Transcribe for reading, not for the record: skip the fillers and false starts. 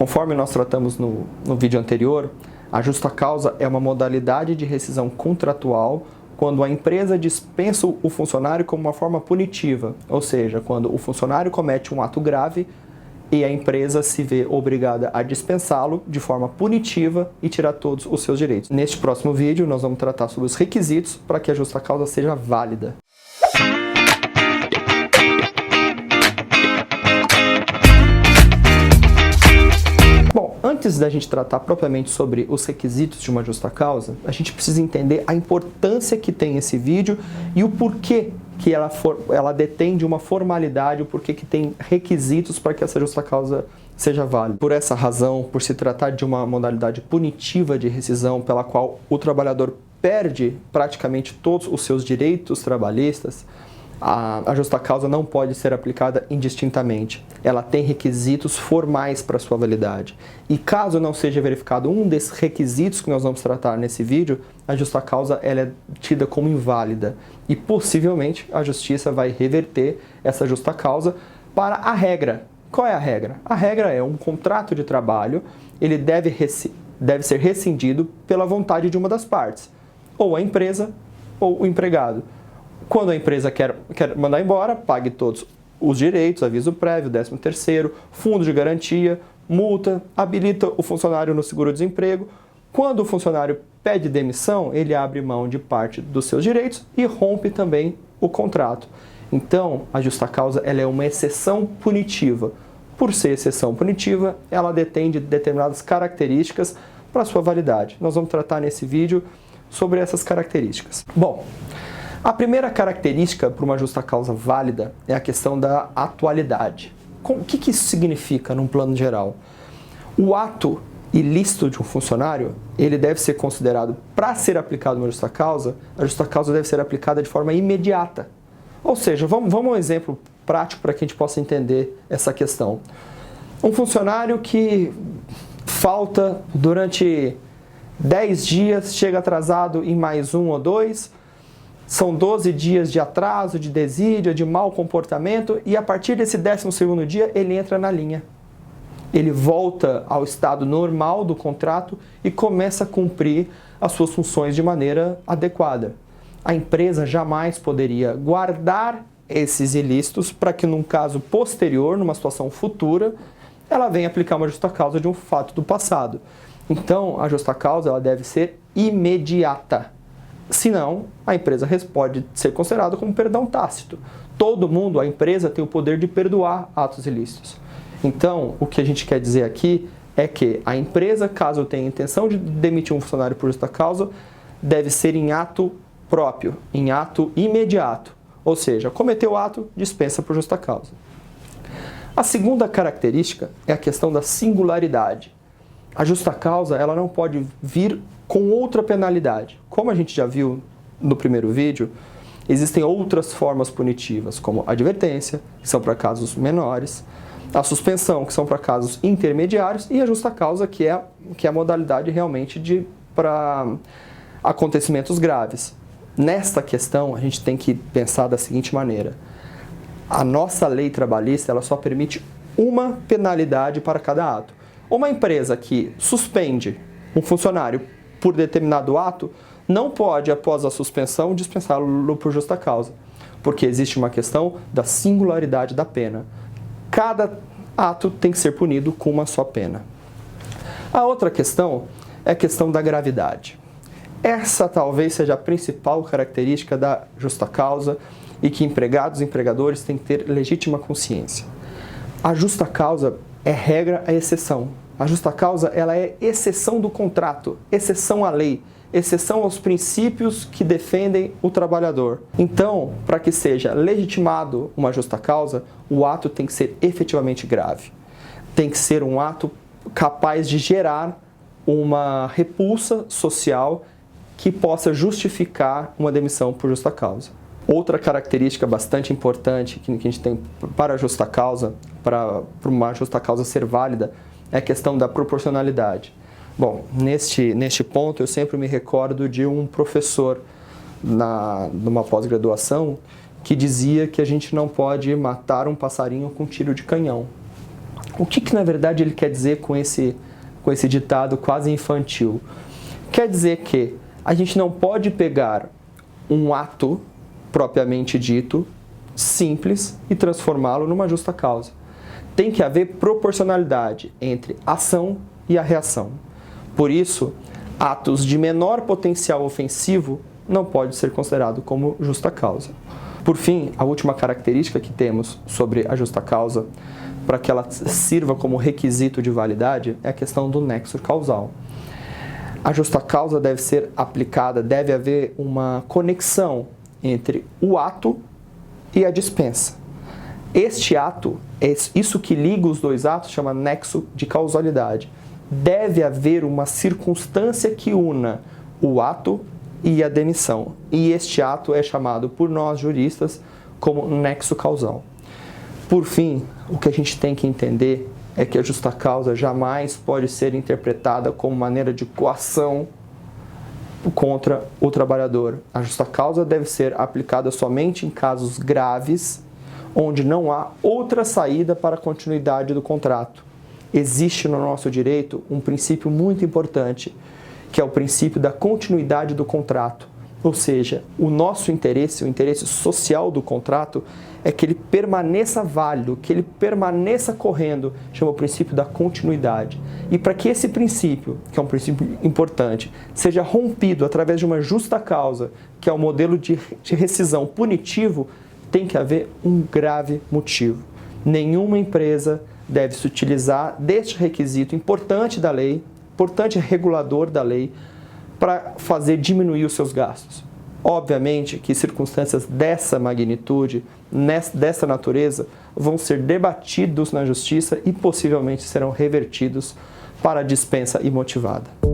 Conforme nós tratamos no vídeo anterior, a justa causa é uma modalidade de rescisão contratual quando a empresa dispensa o funcionário como uma forma punitiva, ou seja, quando o funcionário comete um ato grave e a empresa se vê obrigada a dispensá-lo de forma punitiva e tirar todos os seus direitos. Neste próximo vídeo, nós vamos tratar sobre os requisitos para que a justa causa seja válida. Bom, antes da gente tratar propriamente sobre os requisitos de uma justa causa, a gente precisa entender a importância que tem esse vídeo e o porquê que ela detém de uma formalidade, o porquê que tem requisitos para que essa justa causa seja válida. Por essa razão, por se tratar de uma modalidade punitiva de rescisão pela qual o trabalhador perde praticamente todos os seus direitos trabalhistas, a justa causa não pode ser aplicada indistintamente. Ela tem requisitos formais para sua validade. E caso não seja verificado um desses requisitos que nós vamos tratar nesse vídeo, a justa causa ela é tida como inválida. E possivelmente a justiça vai reverter essa justa causa para a regra. Qual é a regra? A regra é um contrato de trabalho, ele deve ser rescindido pela vontade de uma das partes, ou a empresa ou o empregado. Quando a empresa quer mandar embora, pague todos os direitos, aviso prévio, 13º, fundo de garantia, multa, habilita o funcionário no seguro-desemprego. Quando o funcionário pede demissão, ele abre mão de parte dos seus direitos e rompe também o contrato. Então, a justa causa ela é uma exceção punitiva. Por ser exceção punitiva, ela detém de determinadas características para sua validade. Nós vamos tratar nesse vídeo sobre essas características. Bom, a primeira característica para uma justa causa válida é a questão da atualidade. O que isso significa num plano geral? O ato ilícito de um funcionário, ele deve ser considerado, para ser aplicado uma justa causa, a justa causa deve ser aplicada de forma imediata. Ou seja, vamos a um exemplo prático para que a gente possa entender essa questão. Um funcionário que falta durante 10 dias, chega atrasado em mais 1 ou 2, são 12 dias de atraso, de desídia, de mau comportamento, e a partir desse 12º dia ele entra na linha. Ele volta ao estado normal do contrato e começa a cumprir as suas funções de maneira adequada. A empresa jamais poderia guardar esses ilícitos para que num caso posterior, numa situação futura, ela venha aplicar uma justa causa de um fato do passado. Então, a justa causa ela deve ser imediata. Senão, a empresa pode ser considerada como perdão tácito. Todo mundo, a empresa, tem o poder de perdoar atos ilícitos. Então, o que a gente quer dizer aqui é que a empresa, caso tenha intenção de demitir um funcionário por justa causa, deve ser em ato próprio, em ato imediato. Ou seja, cometeu o ato, dispensa por justa causa. A segunda característica é a questão da singularidade. A justa causa ela não pode vir com outra penalidade. Como a gente já viu no primeiro vídeo, existem outras formas punitivas, como a advertência, que são para casos menores, a suspensão, que são para casos intermediários, e a justa causa, que é a modalidade realmente para acontecimentos graves. Nesta questão, a gente tem que pensar da seguinte maneira: a nossa lei trabalhista ela só permite uma penalidade para cada ato. Uma empresa que suspende um funcionário por determinado ato, não pode, após a suspensão, dispensá-lo por justa causa, porque existe uma questão da singularidade da pena. Cada ato tem que ser punido com uma só pena. A outra questão é a questão da gravidade. Essa talvez seja a principal característica da justa causa e que empregados e empregadores têm que ter legítima consciência. A justa causa é regra, é exceção. A justa causa ela é exceção do contrato, exceção à lei, exceção aos princípios que defendem o trabalhador. Então, para que seja legitimado uma justa causa, o ato tem que ser efetivamente grave. Tem que ser um ato capaz de gerar uma repulsa social que possa justificar uma demissão por justa causa. Outra característica bastante importante que a gente tem para a justa causa, para uma justa causa ser válida, é a questão da proporcionalidade. Bom, neste ponto eu sempre me recordo de um professor numa pós-graduação que dizia que a gente não pode matar um passarinho com tiro de canhão. O que na verdade ele quer dizer com esse ditado quase infantil? Quer dizer que a gente não pode pegar um ato propriamente dito, simples, e transformá-lo numa justa causa. Tem que haver proporcionalidade entre a ação e a reação. Por isso, atos de menor potencial ofensivo não pode ser considerado como justa causa. Por fim, a última característica que temos sobre a justa causa, para que ela sirva como requisito de validade, é a questão do nexo causal. A justa causa deve ser aplicada, deve haver uma conexão entre o ato e a dispensa. Este ato, isso que liga os dois atos, chama nexo de causalidade. Deve haver uma circunstância que una o ato e a demissão. E este ato é chamado por nós juristas como nexo causal. Por fim, o que a gente tem que entender é que a justa causa jamais pode ser interpretada como maneira de coação contra o trabalhador. A justa causa deve ser aplicada somente em casos graves, onde não há outra saída para a continuidade do contrato. Existe no nosso direito um princípio muito importante, que é o princípio da continuidade do contrato. Ou seja, o nosso interesse, o interesse social do contrato, é que ele permaneça válido, que ele permaneça correndo, chama o princípio da continuidade. E para que esse princípio, que é um princípio importante, seja rompido através de uma justa causa, que é o modelo de rescisão punitivo, tem que haver um grave motivo. Nenhuma empresa deve se utilizar deste requisito importante da lei, importante regulador da lei, para fazer diminuir os seus gastos. Obviamente que circunstâncias dessa magnitude, dessa natureza, vão ser debatidos na justiça e possivelmente serão revertidos para a dispensa imotivada.